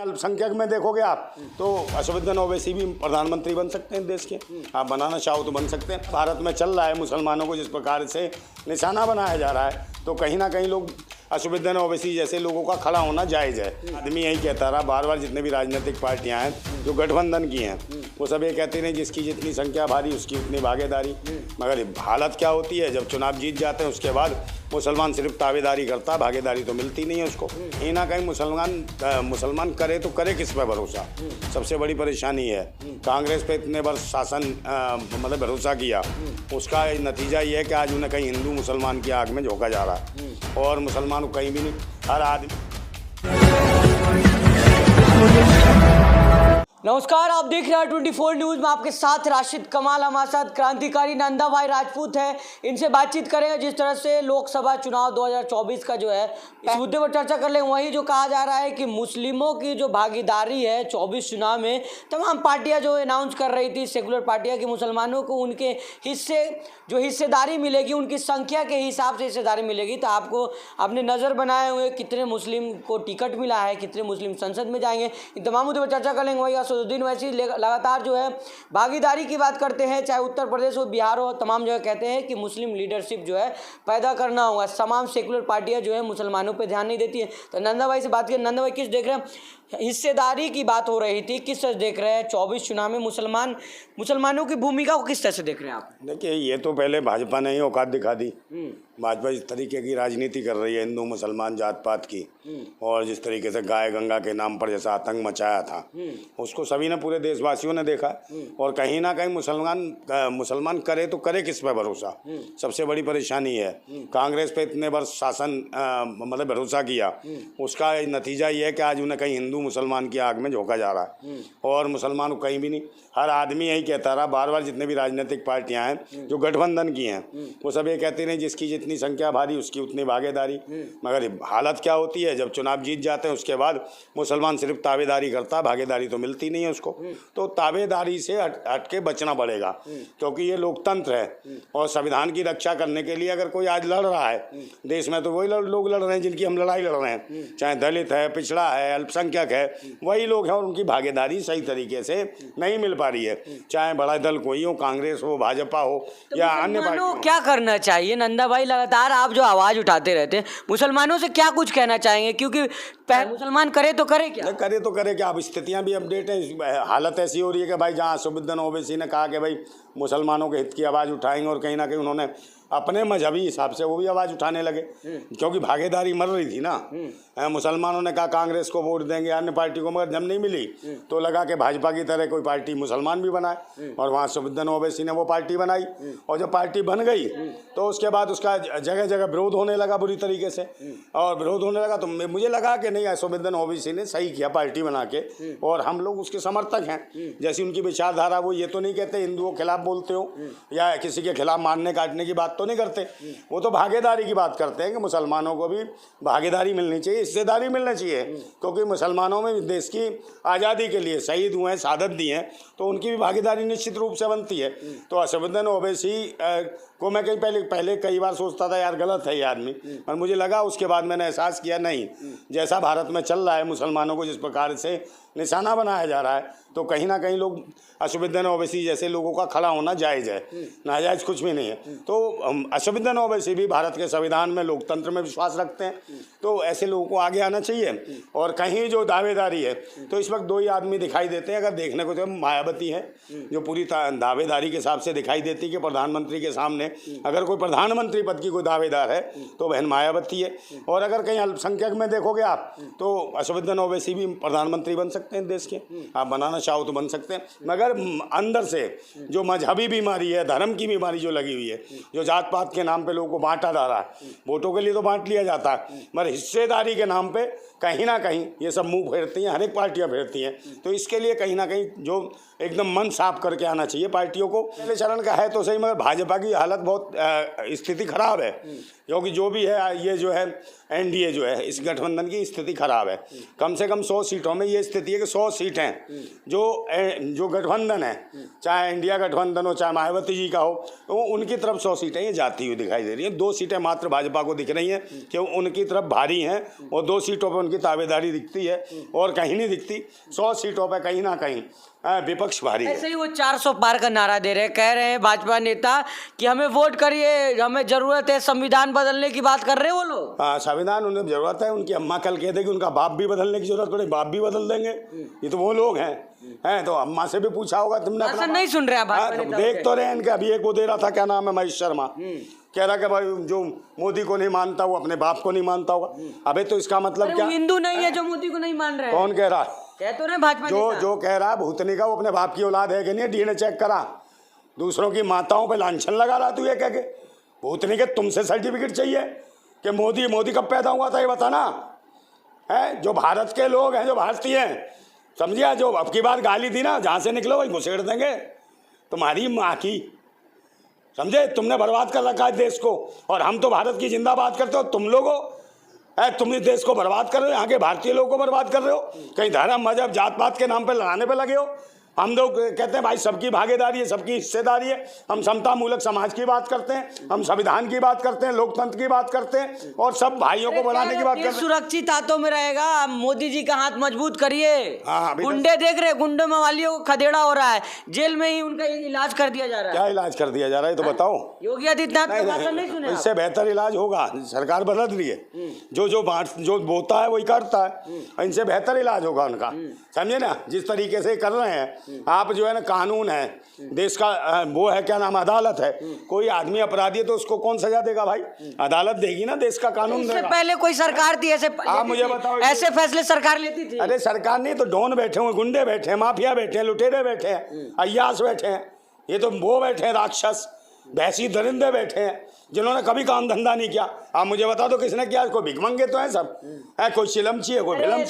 अल्पसंख्यक में देखोगे आप तो असदुद्दीन ओवैसी भी प्रधानमंत्री बन सकते हैं देश के। आप बनाना चाहो तो बन सकते हैं। भारत में चल रहा है मुसलमानों को जिस प्रकार से निशाना बनाया जा रहा है, तो कहीं ना कहीं लोग असदुद्दीन ओवैसी जैसे लोगों का खड़ा होना जायज़ है। आदमी यही कहता रहा बार बार, जितने भी राजनीतिक पार्टियां हैं जो गठबंधन की हैं, वो सब ये कहती रही जिसकी जितनी संख्या भारी उसकी उतनी भागीदारी। मगर हालत क्या होती है, जब चुनाव जीत जाते हैं उसके बाद मुसलमान सिर्फ ताबेदारी करता है, भागीदारी तो मिलती नहीं है उसको। कहीं ना कहीं मुसलमान करे तो करे किस पर भरोसा, सबसे बड़ी परेशानी है। कांग्रेस पे इतने वर्ष शासन मतलब भरोसा किया, उसका नतीजा ये है कि आज उन्हें कहीं हिंदू मुसलमान की आग में झोंका जा रहा है और मुसलमान को कहीं भी नहीं। हर आदमी। नमस्कार, आप देख रहे हैं 24 न्यूज में आपके साथ राशिद कमाल। हमारे साथ क्रांतिकारी नंदा भाई राजपूत है, इनसे बातचीत करेंगे। जिस तरह से लोकसभा चुनाव 2024 का जो है इस मुद्दे पर चर्चा कर लें। वही जो कहा जा रहा है कि मुस्लिमों की जो भागीदारी है 24 चुनाव में, तमाम पार्टियां जो अनाउंस कर रही थी, सेकुलर पार्टियां, कि मुसलमानों को उनके हिस्सेदारी मिलेगी, उनकी संख्या के हिसाब से हिस्सेदारी मिलेगी। तो आपने नज़र बनाए हुए कितने मुस्लिम को टिकट मिला है, कितने मुस्लिम संसद में जाएंगे, इन तमाम मुद्दे पर चर्चा कर लेंगे। वही असदुद्दीन ओवैसी लगातार जो है भागीदारी की बात करते हैं, चाहे उत्तर प्रदेश हो, बिहार हो, तमाम जगह कहते हैं कि मुस्लिम लीडरशिप जो है पैदा करना होगा। तमाम सेकुलर पार्टियां जो है मुसलमानों पे ध्यान नहीं देती है। तो नंदा भाई से बात करें। नंदा भाई, किस देख रहे हैं, हिस्सेदारी की बात हो रही थी, किस तरह देख रहे हैं 24 चुनाव में मुसलमानों की भूमिका को किस तरह से देख रहे हैं आप? देखिए, ये तो पहले भाजपा ने ही औकात दिखा दी। भाजपा इस तरीके की राजनीति कर रही है हिंदू मुसलमान जात पात की, और जिस तरीके से गाय गंगा के नाम पर जैसा आतंक मचाया था, उसको सभी ने, पूरे देशवासियों ने देखा। और कहीं ना कहीं मुसलमान करे तो करे किस पर भरोसा, सबसे बड़ी परेशानी है। कांग्रेस पे इतने वर्ष शासन मतलब भरोसा किया, उसका नतीजा ये है कि आज उन्हें कहीं हिंदू मुसलमान की आग में झोंका जा रहा है और मुसलमान को कहीं भी नहीं। हर आदमी यही कहता रहा बार बार, जितने भी राजनीतिक पार्टियां हैं जो गठबंधन की हैं, वो सब ये कहती रही जिसकी जितनी संख्या भारी उसकी उतनी भागीदारी। मगर हालत क्या होती है, जब चुनाव जीत जाते हैं उसके बाद मुसलमान सिर्फ ताबेदारी करता है, भागीदारी तो मिलती नहीं है उसको। तो ताबेदारी से हट के बचना पड़ेगा, क्योंकि ये लोकतंत्र है और संविधान की रक्षा करने के लिए अगर कोई आज लड़ रहा है देश में, तो वही लोग लड़ रहे हैं जिनकी हम लड़ाई लड़ रहे हैं, चाहे दलित है, पिछड़ा है, अल्पसंख्यक है, वही लोग हैं। और उनकी भागीदारी सही तरीके से नहीं मिल पा रही है, चाहे बड़ा दल कोई हो, कांग्रेस हो, भाजपा हो, तो या अन्य पार्टी। क्या करना चाहिए नंदा भाई? लगातार आप जो आवाज उठाते रहते हैं, मुसलमानों से क्या कुछ कहना चाहेंगे? क्योंकि मुसलमान करे तो करे क्या, करे तो करे क्या। अब स्थितियां भी अपडेट है, हालत ऐसी हो रही है कि भाई जहां असदुद्दीन ओवैसी ने कहा कि भाई मुसलमानों के हित की आवाज़ उठाएंगे, और कहीं ना कहीं उन्होंने अपने मजहबी हिसाब से वो भी आवाज़ उठाने लगे, क्योंकि भागीदारी मर रही थी ना। मुसलमानों ने कहा कांग्रेस को वोट देंगे, अन्य पार्टी को, मगर जब नहीं मिली तो लगा कि भाजपा की तरह कोई पार्टी मुसलमान भी बनाए, और वहाँ असदुद्दीन ओवैसी ने वो पार्टी बनाई। और जब पार्टी बन गई तो उसके बाद उसका जगह जगह विरोध होने लगा बुरी तरीके से, और विरोध होने लगा तो मुझे लगा कि नहीं, असदुद्दीन ओवैसी ने सही किया पार्टी बना के, और हम लोग उसके समर्थक हैं। जैसी उनकी विचारधारा, वो ये तो नहीं कहते हिंदुओं के खिलाफ बोलते हो या किसी के खिलाफ मारने काटने की बात तो नहीं करते, वो तो भागीदारी की बात करते हैं कि मुसलमानों को भी भागीदारी मिलनी चाहिए, हिस्सेदारी मिलनी चाहिए, क्योंकि मुसलमानों में देश की आज़ादी के लिए शहीद हुए हैं, शहादत दी हैं, तो उनकी भी भागीदारी निश्चित रूप से बनती है। तो असदुद्दीन ओवैसी को मैं कहीं पहले कई बार सोचता था यार गलत है ये आदमी, पर मुझे लगा, उसके बाद मैंने एहसास किया नहीं, जैसा भारत में चल रहा है मुसलमानों को जिस प्रकार से निशाना बनाया जा रहा है, तो कहीं ना कहीं लोग असदुद्दीन ओवैसी जैसे लोगों का खड़ा होना जायज़ है, नाजायज़ कुछ भी नहीं है। तो असदुद्दीन ओवैसी भी भारत के संविधान में, लोकतंत्र में विश्वास रखते हैं, तो ऐसे लोगों को आगे आना चाहिए। और कहीं जो दावेदारी है, तो इस वक्त दो ही आदमी दिखाई देते हैं अगर देखने को, तो मायावती है जो पूरी दावेदारी के हिसाब से दिखाई देती है कि प्रधानमंत्री के सामने अगर कोई प्रधानमंत्री पद की कोई दावेदार है तो बहन मायावती है। और अगर कहीं अल्पसंख्यक में देखोगे आप तो असदुद्दीन ओवैसी भी प्रधानमंत्री बन सकते हैं देश के। आप बनाना चाहो तो बन सकते हैं, मगर अंदर से जो मजहबी बीमारी है, धर्म की बीमारी जो लगी हुई है, जो जात पात के नाम पे लोगों को बांटा जा रहा है, वोटों के लिए तो बांट लिया जाता है, मगर हिस्सेदारी के नाम पे कहीं ना कहीं ये सब मुंह फेरती हैं, हर एक पार्टियां फेरती हैं। तो इसके लिए कहीं ना कहीं जो एकदम मन साफ करके आना चाहिए पार्टियों को। पहले चरण का है तो सही, मगर भाजपा की हालत बहुत स्थिति खराब है, क्योंकि जो भी है ये जो है एनडीए जो है इस गठबंधन की स्थिति खराब है। कम से कम 100 सीटों में ये स्थिति है कि 100 सीटें जो गठबंधन है, चाहे इंडिया गठबंधन हो चाहे मायावती जी का हो, तो उनकी तरफ 100 सीटें ये जाती हुई दिखाई दे रही हैं। 2 सीटें मात्र भाजपा को दिख रही हैं कि उनकी तरफ भारी हैं और 2 सीटों पर उनकी ताबेदारी दिखती है और कहीं नहीं दिखती। 100 सीटों पर कहीं ना कहीं विपक्ष भारी है। ऐसे ही वो 400 पार का नारा दे रहे हैं, कह रहे हैं भाजपा नेता कि हमें वोट करिए, हमें जरूरत है, संविधान बदलने की बात कर रहे हैं वो लोग। हाँ, संविधान उन्हें जरूरत है। उनकी अम्मा कल कह देगी उनका बाप भी बदलने की जरूरत पड़े, बाप भी बदल देंगे। ये तो वो लोग हैं तो अम्मा से भी पूछा होगा तुमने अपना नहीं सुन रहे हैं भाजपा नेता, देख तो रहे हैं इनके। अभी एक वो दे रहा था, क्या नाम है, महेश शर्मा, कह रहा कि भाई जो मोदी को नहीं मानता वो अपने बाप को नहीं मानता होगा। अबे तो इसका मतलब क्या, हिंदू नहीं है जो मोदी को नहीं मान रहे? कौन कह रहा है? कह तो रहे भाजपा जो कह रहा है भूतनी का, वो अपने बाप की औलाद है कि नहीं? डीएनए चेक करा। दूसरों की माताओं पे लांछन लगा रहा तू ये कह के। भूतनी के तुमसे सर्टिफिकेट चाहिए कि मोदी कब पैदा हुआ था ये बताना है। जो भारत के लोग हैं, जो भारतीय हैं, समझिए, जो अब की बार गाली दी ना, जहाँ से निकलो वही घुसेड़ देंगे तुम्हारी माँ की, समझे? तुमने बर्बाद कर रखा है देश को, और हम तो भारत की जिंदाबाद करते हो। तुम लोगों तुम इस देश को बर्बाद कर रहे हो, यहाँ के भारतीय लोगों को बर्बाद कर रहे हो। कहीं धर्म मजहब जात पात के नाम पे लड़ाने पे लगे हो। हम लोग कहते हैं भाई सबकी भागीदारी है, सबकी हिस्सेदारी है। हम समता मूलक समाज की बात करते हैं, हम संविधान की बात करते हैं, लोकतंत्र की बात करते हैं, और सब भाइयों को बढ़ाने की बात करते हैं। सुरक्षित हाथों में रहेगा, मोदी जी का हाथ मजबूत करिए। हाँ, गुंडे देख रहे, गुंडे मवालियों को खदेड़ा हो रहा है, जेल में ही उनका इलाज कर दिया जा रहा है। क्या इलाज कर दिया जा रहा है तो बताओ? योगी आदित्यनाथ का भाषण नहीं सुने? इससे बेहतर इलाज होगा, सरकार बदल रही है। जो बोता है वही करता है, इनसे बेहतर इलाज होगा उनका, समझे ना? जिस तरीके से कर रहे हैं आप, जो है ना, कानून है देश का, वो है क्या नाम, अदालत है। कोई आदमी अपराधी है तो उसको कौन सजा देगा भाई? अदालत देगी ना, देश का कानून देगा। पहले कोई सरकार थी ऐसे, आप मुझे बताओ, ऐसे फैसले सरकार लेती थी? अरे सरकार नहीं तो डॉन बैठे हुए, गुंडे बैठे हैं, माफिया बैठे हैं, लुटेरे बैठे हैं, अय्यास बैठे हैं। ये तो वो बैठे हैं राक्षस, भैंसी दरिंदे बैठे हैं, जिन्होंने कभी काम धंधा नहीं किया। आप मुझे बता दो किसने किया? कोई भिखमंगे तो है सब, कोई चिलमची है, कोई भिलमची।